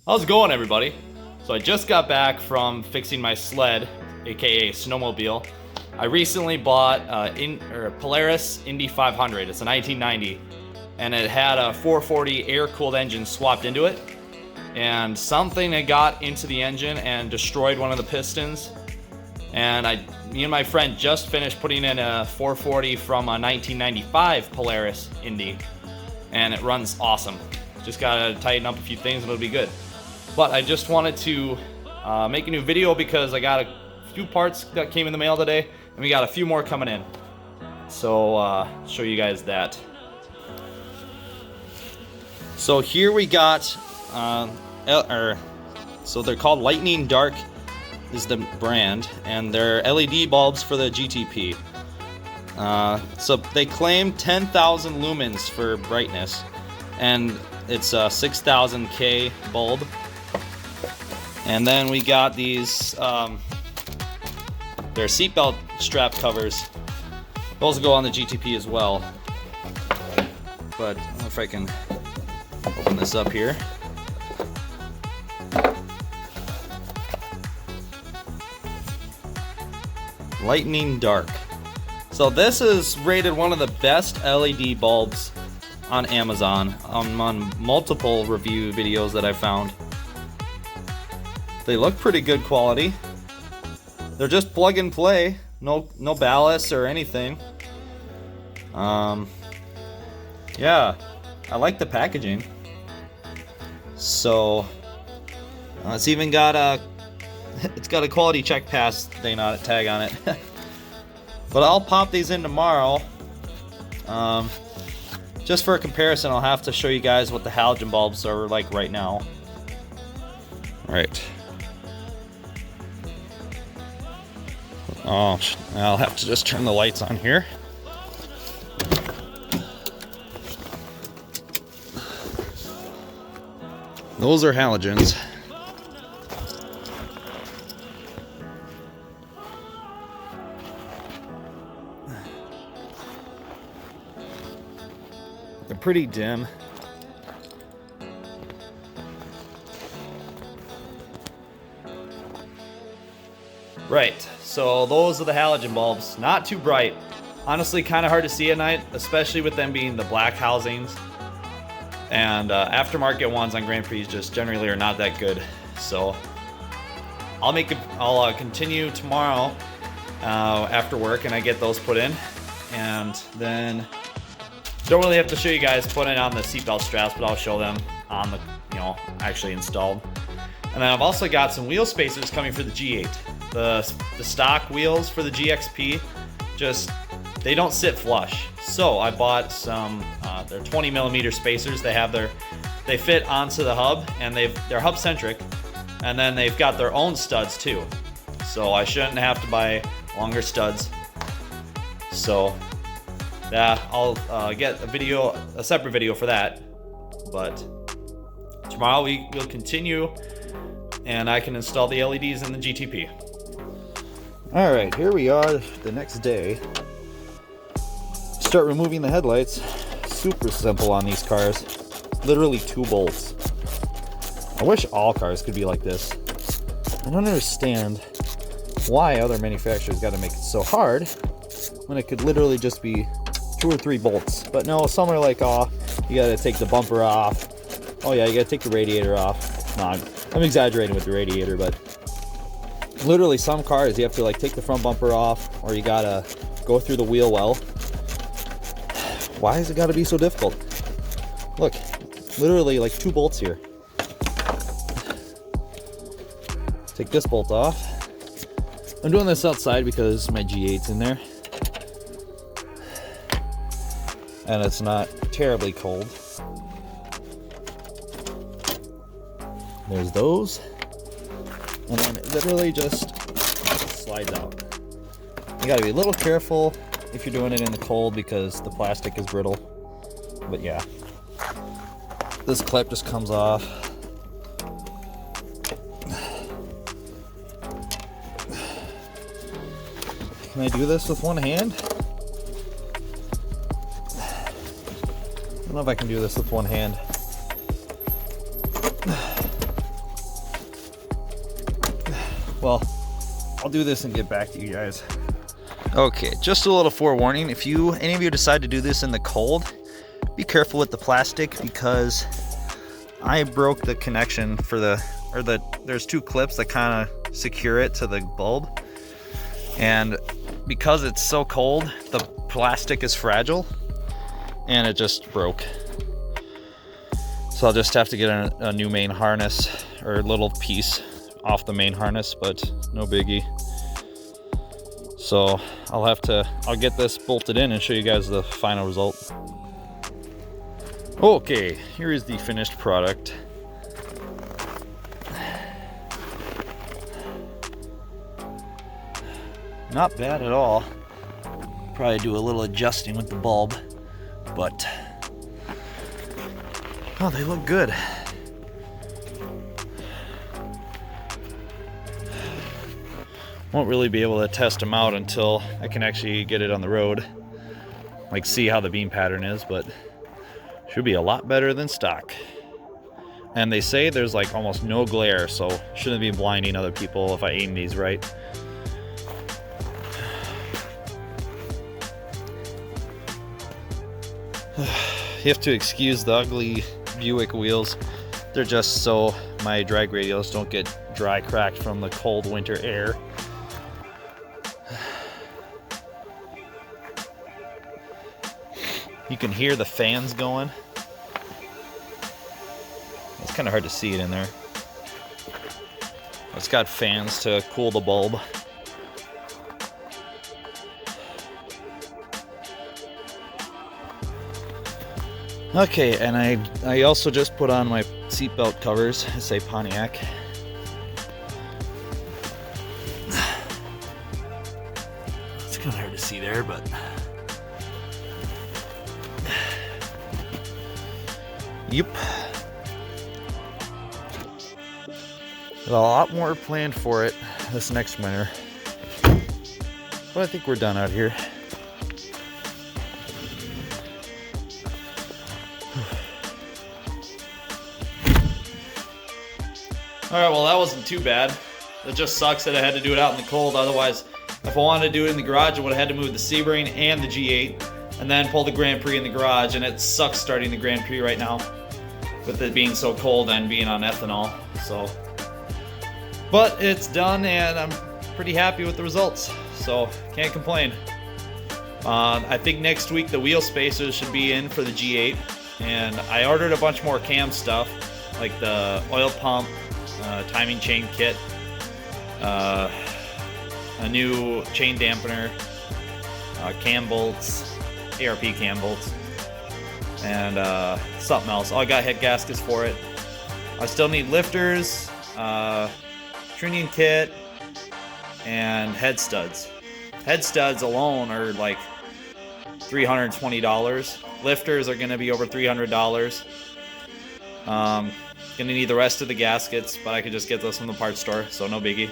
How's it going, everybody? So I just got back from fixing my sled, aka snowmobile. I recently bought Polaris Indy 500. It's a 1990, and it had a 440 air-cooled engine swapped into it. And something had got into the engine and destroyed one of the pistons. And me and my friend just finished putting in a 440 from a 1995 Polaris Indy, and it runs awesome. Just gotta tighten up a few things and it'll be good. But I just wanted to make a new video because I got a few parts that came in the mail today, and we got a few more coming in. So show you guys that. So here we got, so they're called Lightning Dark is the brand, and they're LED bulbs for the GTP. So they claim 10,000 lumens for brightness, and it's a 6,000K bulb. And then we got these, they're seatbelt strap covers. Those go on the GTP as well. But I don't know if I can open this up here. Lightning Dark. So this is rated one of the best LED bulbs on Amazon on multiple review videos that I found. They look pretty good quality. They're just plug and play, no ballast or anything. Yeah, I like the packaging. So it's even got a quality check pass thing on it, tag on it. But I'll pop these in tomorrow. Just for a comparison, I'll have to show you guys what the halogen bulbs are like right now. Right. Oh, I'll have to just turn the lights on here. Those are halogens. They're pretty dim. Right, so those are the halogen bulbs. Not too bright. Honestly, kind of hard to see at night, especially with them being the black housings. And aftermarket ones on Grand Prix just generally are not that good. So I'll continue tomorrow after work, and I get those put in, and then don't really have to show you guys putting on the seatbelt straps, but I'll show them on the actually installed. And then I've also got some wheel spacers coming for the G8. The stock wheels for the GXP, they don't sit flush. So I bought some, they're 20mm spacers. They fit onto the hub, and they're hub centric, and then they've got their own studs too. So I shouldn't have to buy longer studs. So yeah, I'll get a separate video for that. But tomorrow we'll continue, and I can install the LEDs in the GTP. All right, here we are the next day. Start removing the headlights. Super simple on these cars. Literally 2 bolts. I wish all cars could be like this. I don't understand why other manufacturers got to make it so hard when it could literally just be 2 or 3 bolts. But no, some are like, oh, you got to take the bumper off. Oh yeah, you got to take the radiator off. No, I'm exaggerating with the radiator, but literally some cars you have to like take the front bumper off, or you gotta go through the wheel well. Why has it got to be so difficult? Look, literally like 2 bolts here. Take this bolt off. I'm doing this outside because my G8's in there, and it's not terribly cold. There's those. And then it literally just slides out. You gotta be a little careful if you're doing it in the cold because the plastic is brittle. But yeah, this clip just comes off. Can I do this with one hand? I don't know if I can do this with one hand. well, I'll do this and get back to you guys. Okay, just a little forewarning. If any of you decide to do this in the cold, be careful with the plastic, because I broke the connection for there's two clips that kind of secure it to the bulb. And because it's so cold, the plastic is fragile and it just broke. So I'll just have to get a new main harness or a little piece off the main harness, but no biggie. So I'll get this bolted in and show you guys the final result. Okay, here is the finished product. Not bad at all. Probably do a little adjusting with the bulb, but oh, they look good. Won't really be able to test them out until I can actually get it on the road, like see how the beam pattern is, but should be a lot better than stock. And they say there's like almost no glare, so shouldn't be blinding other people if I aim these right. You have to excuse the ugly Buick wheels. They're just so my drag radials don't get dry cracked from the cold winter air. You can hear the fans going. It's kind of hard to see it in there. It's got fans to cool the bulb. Okay, and I also just put on my seatbelt covers. I say Pontiac. It's kind of hard to see there, but yep. Got a lot more planned for it this next winter, but I think we're done out here. Alright, well that wasn't too bad. It just sucks that I had to do it out in the cold. Otherwise, if I wanted to do it in the garage, I would have had to move the Sebring and the G8 and then pull the Grand Prix in the garage, and it sucks starting the Grand Prix right now with it being so cold and being on ethanol. So, but it's done and I'm pretty happy with the results, so can't complain. I think next week the wheel spacers should be in for the G8, and I ordered a bunch more cam stuff like the oil pump, timing chain kit, a new chain dampener, cam bolts, ARP cam bolts, and something else. Oh, I got head gaskets for it. I still need lifters, tuning kit, and head studs. Head studs alone are like $320. Lifters are going to be over $300. Gonna need the rest of the gaskets, but I could just get those from the parts store, so no biggie.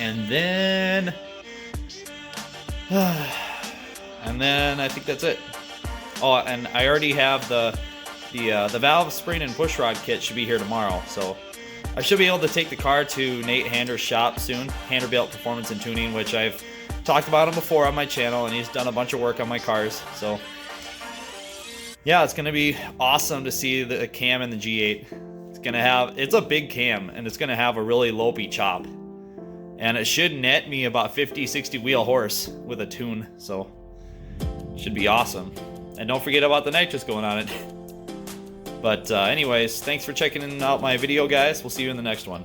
And then I think that's it. Oh, and I already have the valve spring and push rod kit should be here tomorrow, so I should be able to take the car to Nate Hander's shop soon. Handerbuilt Performance and Tuning, which I've talked about him before on my channel, and he's done a bunch of work on my cars. So yeah, it's gonna be awesome to see the cam in the G8. It's a big cam, and it's gonna have a really lopey chop, and it should net me about 50-60 wheel horse with a tune, so should be awesome. And don't forget about the nitrous going on it. But anyways, thanks for checking out my video, guys. We'll see you in the next one.